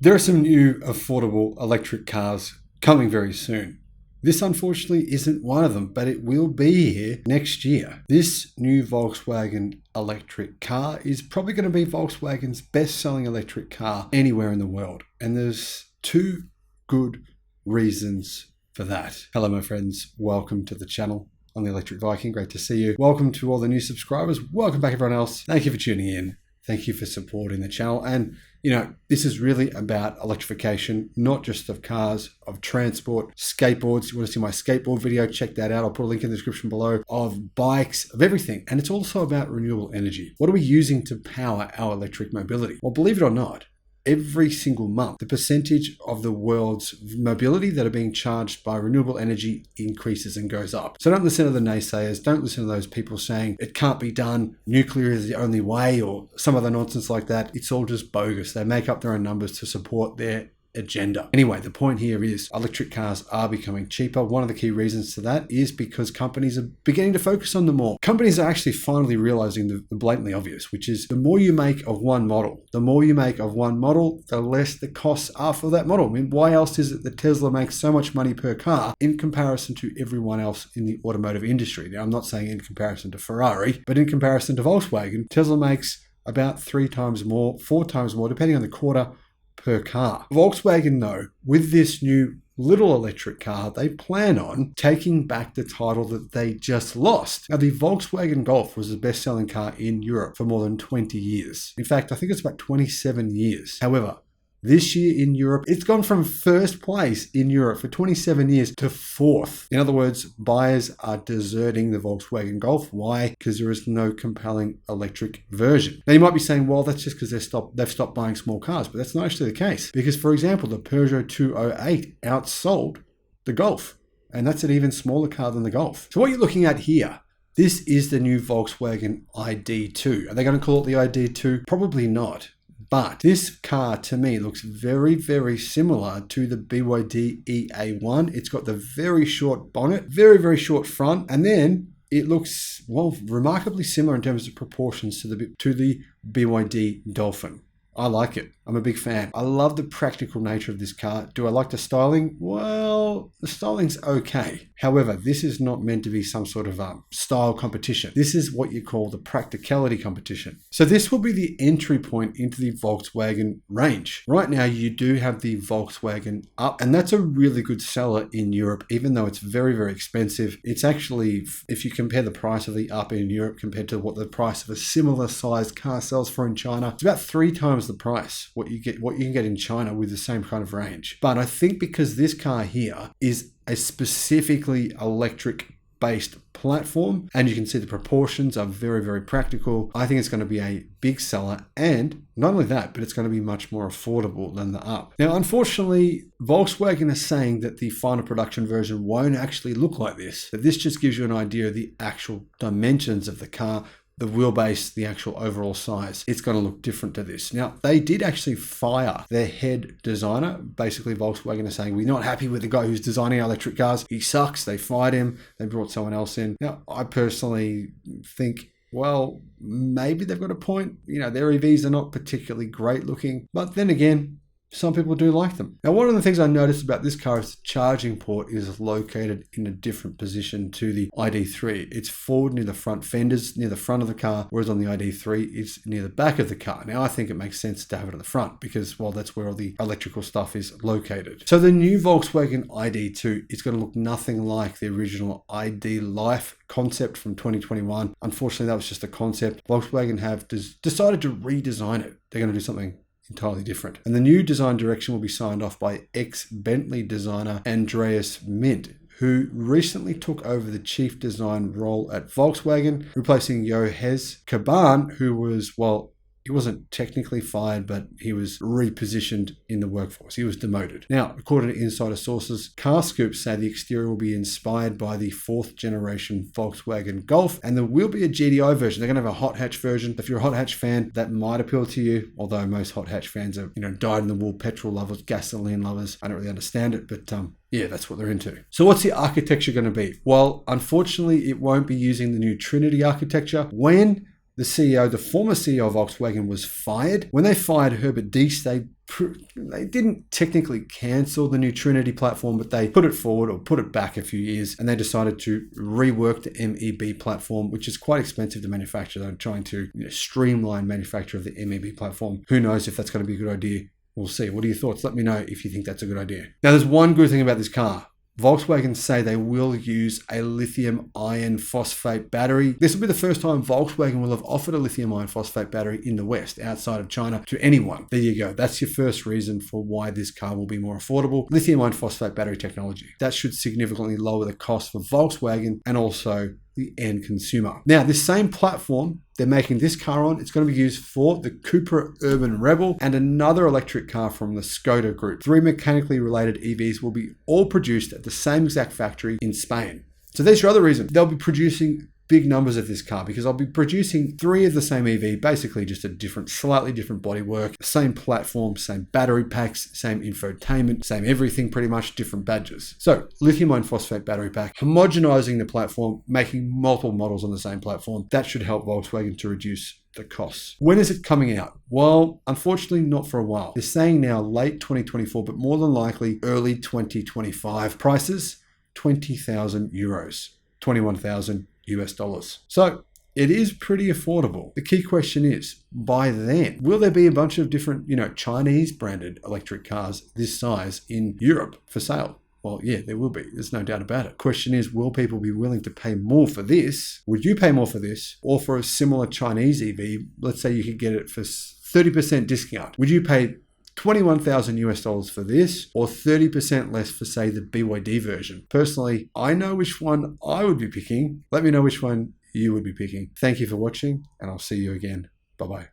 There are some new affordable electric cars coming very soon. This unfortunately isn't one of them, but it will be here next year. This new Volkswagen electric car is probably going to be Volkswagen's best-selling electric car anywhere in the world. And there's two good reasons for that. Hello, my friends. Welcome to the channel. I'm the Electric Viking. Great to see you. Welcome to all the new subscribers. Welcome back, everyone else. Thank you for tuning in. Thank you for supporting the channel. And this is really about electrification, not just of cars, of transport, skateboards. You want to see my skateboard video, check that out. I'll put a link in the description below, of bikes, of everything. And it's also about renewable energy. What are we using to power our electric mobility? Well, believe it or not, every single month, the percentage of the world's mobility that are being charged by renewable energy increases and goes up. So don't listen to the naysayers. Don't listen to those people saying it can't be done, nuclear is the only way, or some other nonsense like that. It's all just bogus. They make up their own numbers to support their agenda. Anyway, the point here is electric cars are becoming cheaper. One of the key reasons to that is because companies are beginning to focus on them more. Companies are actually finally realizing the blatantly obvious, which is the more you make of one model, the less the costs are for that model. I mean, why else is it that Tesla makes so much money per car in comparison to everyone else in the automotive industry? Now, I'm not saying in comparison to Ferrari, but in comparison to Volkswagen, Tesla makes about 3 times more, 4 times more, depending on the quarter, per car. Volkswagen, though, with this new little electric car, they plan on taking back the title that they just lost. Now, the Volkswagen Golf was the best-selling car in Europe for more than 20 years. In fact, I think it's about 27 years. However, this year in Europe, it's gone from first place in Europe for 27 years to 4th. In other words, buyers are deserting the Volkswagen Golf. Why? Because there is no compelling electric version. Now, you might be saying, well, that's just because they've stopped buying small cars, but that's not actually the case. Because, for example, the Peugeot 208 outsold the Golf, and that's an even smaller car than the Golf. So what you're looking at here, this is the new Volkswagen ID.2. Are they going to call it the ID.2? Probably not. But this car, to me, looks very, very similar to the BYD EA1. It's got the very short bonnet, very, very short front, and then it looks, well, remarkably similar in terms of proportions to the BYD Dolphin. I like it. I'm a big fan. I love the practical nature of this car. Do I like the styling? Well, the styling's okay. However, this is not meant to be some sort of style competition. This is what you call the practicality competition. So this will be the entry point into the Volkswagen range. Right now, you do have the Volkswagen Up, and that's a really good seller in Europe, even though it's very, very expensive. It's actually, if you compare the price of the Up in Europe compared to what the price of a similar sized car sells for in China, it's about 3 times the price what you can get in China with the same kind of range. But I think because this car here is a specifically electric based platform, and you can see the proportions are very, very practical, I think it's going to be a big seller. And not only that, but it's going to be much more affordable than the Up. Now, unfortunately, Volkswagen is saying that the final production version won't actually look like this, that this just gives you an idea of the actual dimensions of the car, the wheelbase, the actual overall size. It's going to look different to this. Now, they did actually fire their head designer. Basically, Volkswagen is saying, we're not happy with the guy who's designing our electric cars. He sucks. They fired him. They brought someone else in. Now, I personally think, well, maybe they've got a point. Their EVs are not particularly great looking. But then again, some people do like them. Now, one of the things I noticed about this car is the charging port is located in a different position to the ID.3. It's forward near the front fenders, near the front of the car, whereas on the ID.3, it's near the back of the car. Now, I think it makes sense to have it at the front because, well, that's where all the electrical stuff is located. So the new Volkswagen ID.2 is going to look nothing like the original ID Life concept from 2021. Unfortunately, that was just a concept. Volkswagen have decided to redesign it. They're going to do something entirely different. And the new design direction will be signed off by ex-Bentley designer Andreas Mint, who recently took over the chief design role at Volkswagen, replacing Johannes Kaban, who was, well, he wasn't technically fired, but he was repositioned in the workforce. He was demoted. Now, according to insider sources, car scoops say the exterior will be inspired by the 4th generation Volkswagen Golf, and there will be a GDI version. They're going to have a hot hatch version. If you're a hot hatch fan, that might appeal to you, although most hot hatch fans are, dyed-in-the-wool petrol lovers, gasoline lovers. I don't really understand it, but yeah, that's what they're into. So what's the architecture going to be? Well, unfortunately, it won't be using the new Trinity architecture. When the CEO, the former CEO of Volkswagen, was fired. When they fired Herbert Diess, they didn't technically cancel the new Trinity platform, but they put it forward or put it back a few years, and they decided to rework the MEB platform, which is quite expensive to manufacture. They're trying to streamline manufacture of the MEB platform. Who knows if that's going to be a good idea? We'll see. What are your thoughts? Let me know if you think that's a good idea. Now, there's one good thing about this car. Volkswagen say they will use a lithium iron phosphate battery. This will be the first time Volkswagen will have offered a lithium iron phosphate battery in the West, outside of China, to anyone. There you go. That's your first reason for why this car will be more affordable. Lithium iron phosphate battery technology. That should significantly lower the cost for Volkswagen and also the end consumer. Now, this same platform they're making this car on, it's going to be used for the Cupra Urban Rebel and another electric car from the Skoda group. 3 mechanically related EVs will be all produced at the same exact factory in Spain. So there's your other reason. They'll be producing big numbers of this car because I'll be producing 3 of the same EV, basically just a slightly different bodywork, same platform, same battery packs, same infotainment, same everything, pretty much different badges. So lithium iron phosphate battery pack, homogenizing the platform, making multiple models on the same platform. That should help Volkswagen to reduce the costs. When is it coming out? Well, unfortunately, not for a while. They're saying now late 2024, but more than likely early 2025. Prices, 20,000 euros, 21,000 US dollars. So it is pretty affordable. The key question is, by then, will there be a bunch of different, Chinese branded electric cars this size in Europe for sale? Well, yeah, there will be. There's no doubt about it. Question is, will people be willing to pay more for this? Would you pay more for this or for a similar Chinese EV? Let's say you could get it for 30% discount. Would you pay 21,000 US dollars for this or 30% less for, say, the BYD version? Personally, I know which one I would be picking. Let me know which one you would be picking. Thank you for watching, and I'll see you again. Bye-bye.